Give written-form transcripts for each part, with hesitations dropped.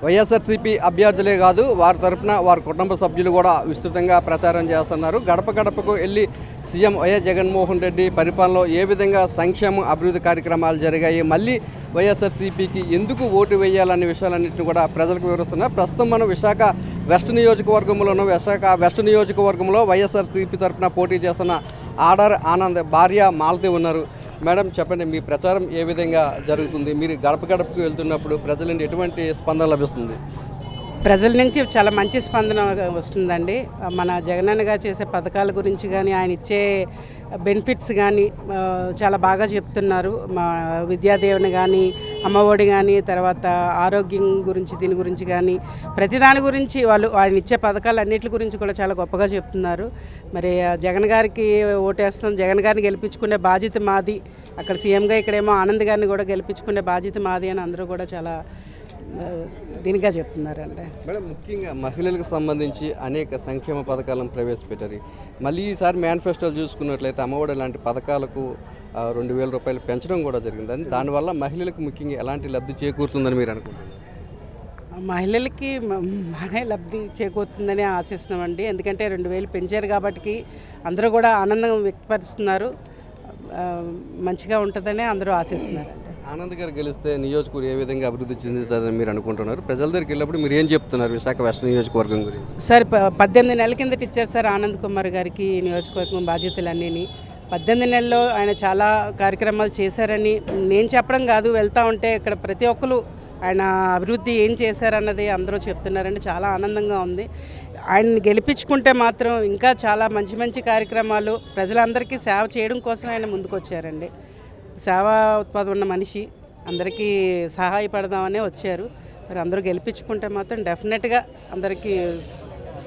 వైఎస్ఆర్సీపీ అభ్యర్థులే కాదు వారి తరపున వారి కుటుంబ సభ్యులు కూడా విస్తృతంగా ప్రచారం చేస్తున్నారు. గడప గడపకు వెళ్ళి సీఎం వైఎస్ జగన్మోహన్ రెడ్డి పరిపాలనలో ఏ విధంగా సంక్షేమ అభివృద్ధి కార్యక్రమాలు జరిగాయి, మళ్ళీ వైఎస్ఆర్సీపీకి ఎందుకు ఓటు వేయాలనే విషయాలన్నింటినీ కూడా ప్రజలకు వివరిస్తున్నారు. ప్రస్తుతం మనం విశాఖ వెస్ట్ నియోజకవర్గంలోనూ విశాఖ వెస్ట్ నియోజకవర్గంలో వైఎస్ఆర్సీపీ తరఫున పోటీ చేస్తున్న ఆడార్ ఆనంద్ భార్య మాలతి ఉన్నారు. మేడం చెప్పండి, మీ ప్రచారం ఏ విధంగా జరుగుతుంది? మీరు గడప గడపకు వెళ్తున్నప్పుడు ప్రజల నుండి ఎటువంటి స్పందన లభిస్తుంది? ప్రజల నుంచి చాలా మంచి స్పందన వస్తుందండి. మన జగనన్న గారు చేసే పథకాల గురించి కానీ ఆయన ఇచ్చే బెనిఫిట్స్ కానీ చాలా బాగా చెప్తున్నారు. మా విద్యాదేవన కానీ అమ్మఒడి కానీ తర్వాత ఆరోగ్యం గురించి దీని గురించి కానీ ప్రతిదాని గురించి ఆయన ఇచ్చే పథకాలు అన్నిటి గురించి కూడా చాలా గొప్పగా చెప్తున్నారు. మరి జగన్ గారికి ఓటేస్తాం, జగన్ గారిని గెలిపించుకునే బాధ్యత మాది. అక్కడ సీఎంగా ఇక్కడేమో ఆనంద్ గారిని కూడా గెలిపించుకునే బాధ్యత మాది అని అందరూ కూడా చాలా దీనిగా చెప్తున్నారండి. మేడం ముఖ్యంగా మహిళలకు సంబంధించి అనేక సంక్షేమ పథకాలను ప్రవేశపెట్టారు. మళ్ళీ ఈసారి మేనిఫెస్టోలు చూసుకున్నట్లయితే అమ్మఒడి లాంటి పథకాలకు 2,000 రూపాయలు పెంచడం కూడా జరిగింది. దానివల్ల మహిళలకు ముఖ్యంగా ఎలాంటి లబ్ధి చేకూరుతుందని మీరు అనుకుంటున్నారు? మహిళలకి బాగానే లబ్ధి చేకూరుతుందని ఆశిస్తున్నామండి. ఎందుకంటే 2,000 పెంచారు కాబట్టి అందరూ కూడా ఆనందం వ్యక్తపరుస్తున్నారు. మంచిగా ఉంటుందని అందరూ ఆశిస్తున్నారండి. ఆనంద్ గారు గెలిస్తే నియోజకవర్గం ఏ విధంగా అభివృద్ధి చెందుతుందని మీరు అనుకుంటున్నారు? ప్రజల దగ్గరికి వెళ్ళినప్పుడు మీరు ఏం చెప్తున్నారు విశాఖ వెస్ట్ నియోజకవర్గం గురించి? సార్ 18 నెలల కిందట ఇచ్చారు సార్ ఆనంద్ కుమార్ గారికి నియోజకవర్గం బాధ్యతలన్నీ. 18 నెలల్లో ఆయన చాలా కార్యక్రమాలు చేశారని నేను చెప్పడం కాదు, వెళ్తూ ఉంటే ఇక్కడ ప్రతి ఒక్కరు ఆయన అభివృద్ధి ఏం చేశారన్నది అందరూ చెప్తున్నారండి. చాలా ఆనందంగా ఉంది. ఆయన్ని గెలిపించుకుంటే మాత్రం ఇంకా చాలా మంచి మంచి కార్యక్రమాలు ప్రజలందరికీ సేవ చేయడం కోసం ఆయన ముందుకొచ్చారండి. సేవా ఉత్పాదం ఉన్న మనిషి, అందరికీ సహాయపడదామనే వచ్చారు. మరి అందరూ గెలిపించుకుంటే మాత్రం డెఫినెట్గా అందరికీ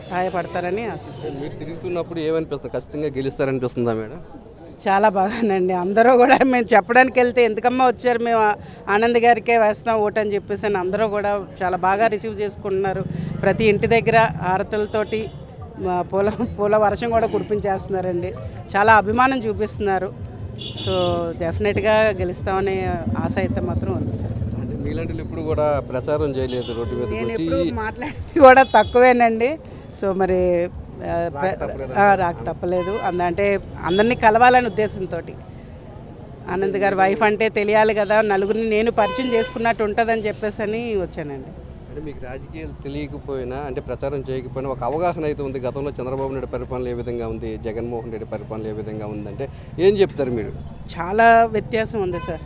సహాయపడతారని ఆశిస్తాను. మీరు తిరుగుతున్నప్పుడు ఏమనిపిస్తుంది? ఖచ్చితంగా గెలుస్తారనిపిస్తుందా మేడం? చాలా బాగానండి. అందరూ కూడా మేము చెప్పడానికి వెళ్తే ఎందుకమ్మా వచ్చారు, మేము ఆనంద్ గారికే వేస్తాం ఓటు అని చెప్పేసి అని అందరూ కూడా చాలా బాగా రిసీవ్ చేసుకుంటున్నారు. ప్రతి ఇంటి దగ్గర హారతులతోటి పూల వర్షం కూడా కురిపించేస్తున్నారండి. చాలా అభిమానం చూపిస్తున్నారు. సో డెఫినెట్గా గెలుస్తామనే ఆశ అయితే మాత్రం ఉంది సార్. అంటే మీలాంటి ఇప్పుడు కూడా ప్రచారం చేయలేదు రోడ్డు మీద? నేను ఎప్పుడు మాట్లాడి కూడా తక్కువేనండి. సో మరి రాక తప్పలేదు. అంటే అందరినీ కలవాలనే ఉద్దేశంతో ఆనంద్ గారి వైఫ్ అంటే తెలియాలి కదా, నలుగురిని నేను పరిచయం చేసుకున్నట్టు ఉంటుందని చెప్పేసి అని వచ్చానండి. అంటే మీకు రాజకీయాలు తెలియకపోయినా అంటే ప్రచారం చేయకపోయినా ఒక అవగాహన అయితే ఉంది. గతంలో చంద్రబాబు నాయుడు పరిపాలన ఏ విధంగా ఉంది, జగన్మోహన్ రెడ్డి పరిపాలన ఏ విధంగా ఉందంటే ఏం చెప్తారు మీరు? చాలా వ్యత్యాసం ఉంది సార్.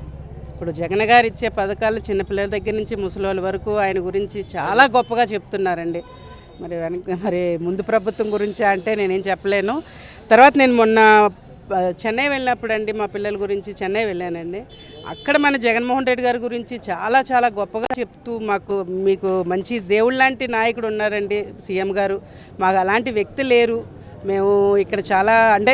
ఇప్పుడు జగన్ గారు ఇచ్చే పథకాలు చిన్నపిల్లల దగ్గర నుంచి ముసలోళ్ళ వరకు ఆయన గురించి చాలా గొప్పగా చెప్తున్నారండి. మరి ముందు ప్రభుత్వం గురించి అంటే నేనేం చెప్పలేను. తర్వాత నేను మొన్న చెన్నై వెళ్ళినప్పుడు అండి మా పిల్లల గురించి చెన్నై వెళ్ళానండి. అక్కడ మన జగన్మోహన్ రెడ్డి గారి గురించి చాలా చాలా గొప్పగా చెప్తూ మీకు మంచి దేవుళ్ళ లాంటి నాయకుడు ఉన్నారండి సీఎం గారు, మాకు అలాంటి వ్యక్తి లేరు, మేము ఇక్కడ చాలా అంటే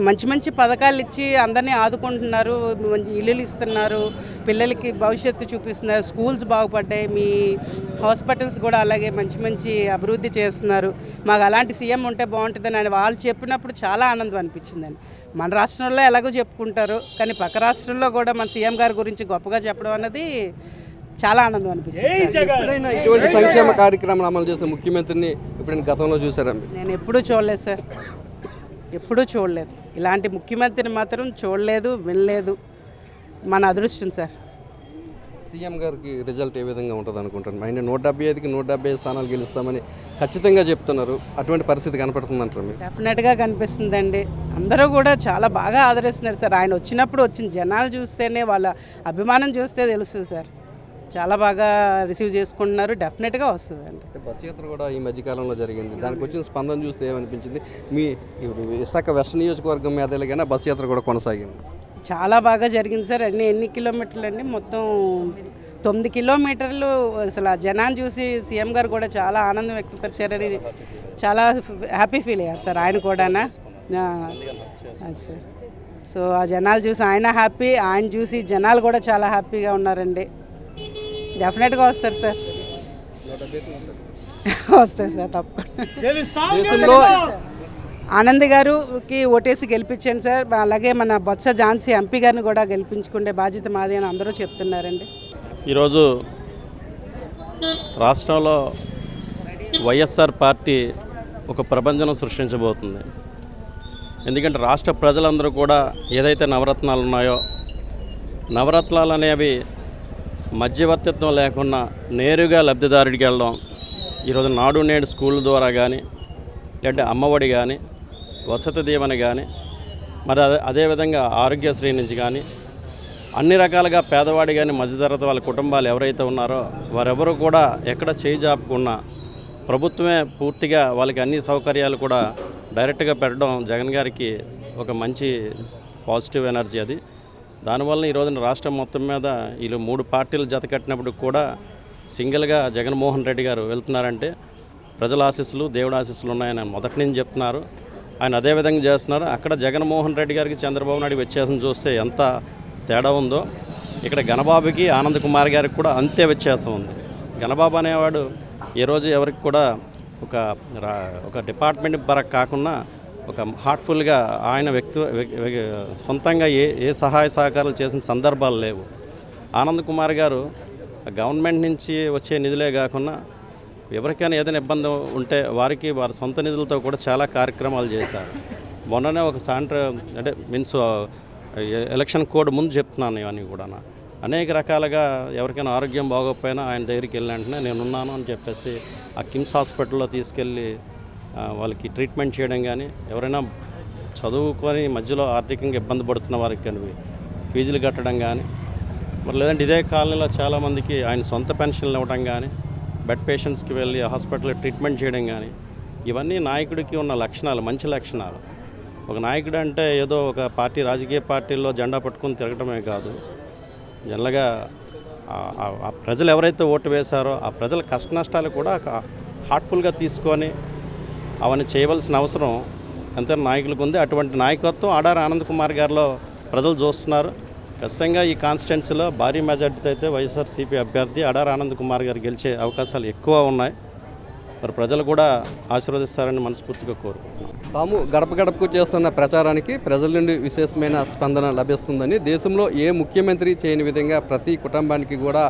మంచి మంచి పథకాలు ఇచ్చి అందరినీ ఆదుకుంటున్నారు, మంచి ఇల్లులు ఇస్తున్నారు, పిల్లలకి భవిష్యత్తు చూపిస్తున్నారు, స్కూల్స్ బాగుపడ్డాయి, మీ హాస్పిటల్స్ కూడా అలాగే మంచి మంచి అభివృద్ధి చేస్తున్నారు, మాకు అలాంటి సీఎం ఉంటే బాగుంటుందని అని వాళ్ళు చెప్పినప్పుడు చాలా ఆనందం అనిపించిందండి. మన రాష్ట్రంలో ఎలాగో చెప్పుకుంటారు, కానీ పక్క రాష్ట్రంలో కూడా మన సీఎం గారి గురించి గొప్పగా చెప్పడం అన్నది చాలా ఆనందం అనిపించింది. ఇటువంటి సంక్షేమ కార్యక్రమాలు అమలు చేసిన ముఖ్యమంత్రిని ఎప్పుడైనా గతంలో చూసారా? నేను ఎప్పుడూ చూడలేదు సార్, ఎప్పుడూ చూడలేదు. ఇలాంటి ముఖ్యమంత్రిని మాత్రం చూడలేదు, వినలేదు. మన అదృష్టం సార్. సీఎం గారికి రిజల్ట్ ఏ విధంగా ఉంటుంది అనుకుంటున్నారు? ఆయన 175కి 175 స్థానాలు గెలుస్తామని ఖచ్చితంగా చెప్తున్నారు. అటువంటి పరిస్థితి కనపడుతుందంటారు మీరు? డెఫినెట్గా కనిపిస్తుందండి. అందరూ కూడా చాలా బాగా ఆదరిస్తున్నారు సార్. ఆయన వచ్చినప్పుడు వచ్చిన జనాలు చూస్తేనే, వాళ్ళ అభిమానం చూస్తే తెలుస్తుంది సార్. చాలా బాగా రిసీవ్ చేసుకుంటున్నారు. డెఫినెట్గా వస్తుందండి. బస్సు యాత్ర కూడా ఈ మధ్యకాలంలో జరిగింది. దానికి వచ్చిన స్పందన చూస్తే ఏమనిపించింది? మీ విశాఖ వెస్ట్ నియోజకవర్గం మీద ఎలాగైనా బస్సు యాత్ర కూడా కొనసాగింది. చాలా బాగా జరిగింది సార్. ఎన్ని కిలోమీటర్లు అండి? మొత్తం 9 కిలోమీటర్లు. అసలు ఆ జనాన్ని చూసి సీఎం గారు కూడా చాలా ఆనందం వ్యక్తపరిచారని చాలా హ్యాపీ ఫీల్ అయ్యారు సార్ ఆయన కూడానా. సార్ సో ఆ జనాలు చూసి ఆయన హ్యాపీ, ఆయన చూసి జనాలు కూడా చాలా హ్యాపీగా ఉన్నారండి. డెఫినెట్గా వస్తారు సార్. వస్తాయి సార్ తప్పకుండా. ఆనంద్ గారికి ఓటేసి గెలిపించండి సార్. అలాగే మన బొత్స ఝాన్సీ ఎంపీ గారిని కూడా గెలిపించుకునే బాధ్యత మాది అని అందరూ చెప్తున్నారండి. ఈరోజు రాష్ట్రంలో వైఎస్ఆర్ పార్టీ ఒక ప్రభంజనం సృష్టించబోతుంది. ఎందుకంటే రాష్ట్ర ప్రజలందరూ కూడా ఏదైతే నవరత్నాలు ఉన్నాయో, నవరత్నాలు అనేవి మధ్యవర్తిత్వం లేకుండా నేరుగా లబ్ధిదారుడికి వెళ్ళడం. ఈరోజు నాడు నేడు స్కూళ్ళ ద్వారా కానీ, లేదంటే అమ్మఒడి కానీ, వసతి దీవెన కానీ, మరి అదేవిధంగా ఆరోగ్యశ్రీ నుంచి కానీ అన్ని రకాలుగా పేదవాడి కానీ మధ్యతరగతి వాళ్ళ కుటుంబాలు ఎవరైతే ఉన్నారో వారెవరు కూడా ఎక్కడ చేయి జాపుకున్నా ప్రభుత్వమే పూర్తిగా వాళ్ళకి అన్ని సౌకర్యాలు కూడా డైరెక్ట్గా పెట్టడం జగన్ గారికి ఒక మంచి పాజిటివ్ ఎనర్జీ అది. దానివల్ల ఈ రోజున రాష్ట్రం మొత్తం మీద వీళ్ళు 3 పార్టీలు జత కట్టినప్పుడు కూడా సింగిల్గా జగన్మోహన్ రెడ్డి గారు వెళ్తున్నారంటే ప్రజల ఆశీస్సులు, దేవుడి ఆశీస్సులు ఉన్నాయని మొదటి నుంచి చెప్తున్నారు. ఆయన అదేవిధంగా చేస్తున్నారు. అక్కడ జగన్మోహన్ రెడ్డి గారికి చంద్రబాబు నాయుడు వ్యత్యాసం చూస్తే ఎంత తేడా ఉందో ఇక్కడ గణబాబుకి ఆనంద్ కుమార్ గారికి కూడా అంతే వ్యత్యాసం ఉంది. గణబాబు అనేవాడు ఏ రోజు ఎవరికి కూడా ఒక డిపార్ట్మెంట్ పరంగా కాకుండా ఒక హార్ట్ఫుల్గా ఆయన సొంతంగా ఏ సహాయ సహకారాలు చేసిన సందర్భాలు లేవు. ఆనంద్ కుమార్ గారు గవర్నమెంట్ నుంచి వచ్చే నిధులే కాకుండా ఎవరికైనా ఏదైనా ఇబ్బంది ఉంటే వారికి వారి సొంత నిధులతో కూడా చాలా కార్యక్రమాలు చేశారు. మొన్ననే ఒక మీన్స్ ఎలక్షన్ కోడ్ ముందు చెప్తున్నాను ఇవన్నీ కూడా అనేక రకాలుగా ఎవరికైనా ఆరోగ్యం బాగోకపోయినా ఆయన దగ్గరికి వెళ్ళిన వెంటనే నేనున్నాను అని చెప్పేసి ఆ కిమ్స్ హాస్పిటల్లో తీసుకెళ్ళి వాళ్ళకి ట్రీట్మెంట్ చేయడం కానీ, ఎవరైనా చదువుకొని మధ్యలో ఆర్థికంగా ఇబ్బంది పడుతున్న వారికి కానీ ఫీజులు కట్టడం కానీ, మరి లేదంటే ఇదే కాలనీలో చాలామందికి ఆయన సొంత పెన్షన్లు ఇవ్వడం కానీ, బెడ్ పేషెంట్స్కి వెళ్ళి హాస్పిటల్లో ట్రీట్మెంట్ చేయడం కానీ, ఇవన్నీ నాయకుడికి ఉన్న లక్షణాలు, మంచి లక్షణాలు. ఒక నాయకుడు అంటే ఏదో ఒక పార్టీ, రాజకీయ పార్టీల్లో జెండా పట్టుకొని తిరగటమే కాదు, జనరల్గా ఆ ప్రజలు ఎవరైతే ఓటు వేశారో ఆ ప్రజల కష్ట నష్టాలు కూడా హార్ట్ఫుల్గా తీసుకొని అవన్నీ చేయవలసిన అవసరం ఎంత నాయకులకు ఉంది. అటువంటి నాయకత్వం ఆడారి ఆనంద్ కుమార్ గారిలో ప్రజలు చూస్తున్నారు. ఖచ్చితంగా ఈ కాన్స్టిట్యున్సీలో భారీ మెజార్టీతో అయితే వైఎస్ఆర్సీపీ అభ్యర్థి ఆడారి ఆనంద్ కుమార్ గారు గెలిచే అవకాశాలు ఎక్కువ ఉన్నాయి. మరి ప్రజలు కూడా ఆశీర్వదిస్తారని మనస్ఫూర్తిగా కోరుకుంటున్నాను. తాము గడప గడపకు చేస్తున్న ప్రచారానికి ప్రజల నుండి విశేషమైన స్పందన లభిస్తుందని, దేశంలో ఏ ముఖ్యమంత్రి చేయని విధంగా ప్రతి కుటుంబానికి కూడా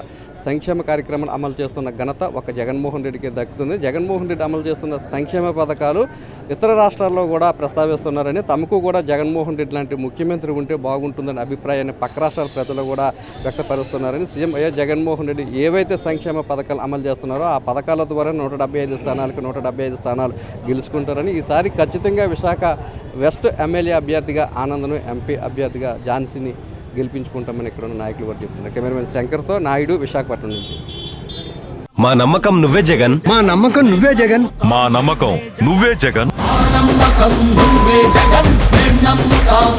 సంక్షేమ కార్యక్రమాలు అమలు చేస్తున్న ఘనత ఒక జగన్మోహన్ రెడ్డికి దక్కుతుంది. జగన్మోహన్ రెడ్డి అమలు చేస్తున్న సంక్షేమ పథకాలు ఇతర రాష్ట్రాల్లో కూడా ప్రస్తావిస్తున్నారని, తమకు కూడా జగన్మోహన్ రెడ్డి లాంటి ముఖ్యమంత్రి ఉంటే బాగుంటుందనే అభిప్రాయాన్ని పక్క రాష్ట్రాల ప్రజలు కూడా వ్యక్తపరుస్తున్నారని, సీఎం వైఎస్ జగన్మోహన్ రెడ్డి ఏవైతే సంక్షేమ పథకాలు అమలు చేస్తున్నారో ఆ పథకాల ద్వారా 175 స్థానాలకు 175 స్థానాలు గెలుచుకుంటారని, ఈసారి ఖచ్చితంగా విశాఖ వెస్ట్ ఎమ్మెల్యే అభ్యర్థిగా ఆనంద్ను, ఎంపీ అభ్యర్థిగా ఝాన్సీని గెలిపించుకుంటామని ఇక్కడ ఉన్న నాయకులు కూడా చెప్తున్నారు. కెమెరామెన్ శంకర్తో నాయుడు, విశాఖపట్నం నుంచి. మా నమ్మకం నువ్వే జగన్, మా నమ్మకం నువ్వే జగన్, మా నమ్మకం నువ్వే జగన్. నమ్మకం నువ్వే జగన్, నమ్మకం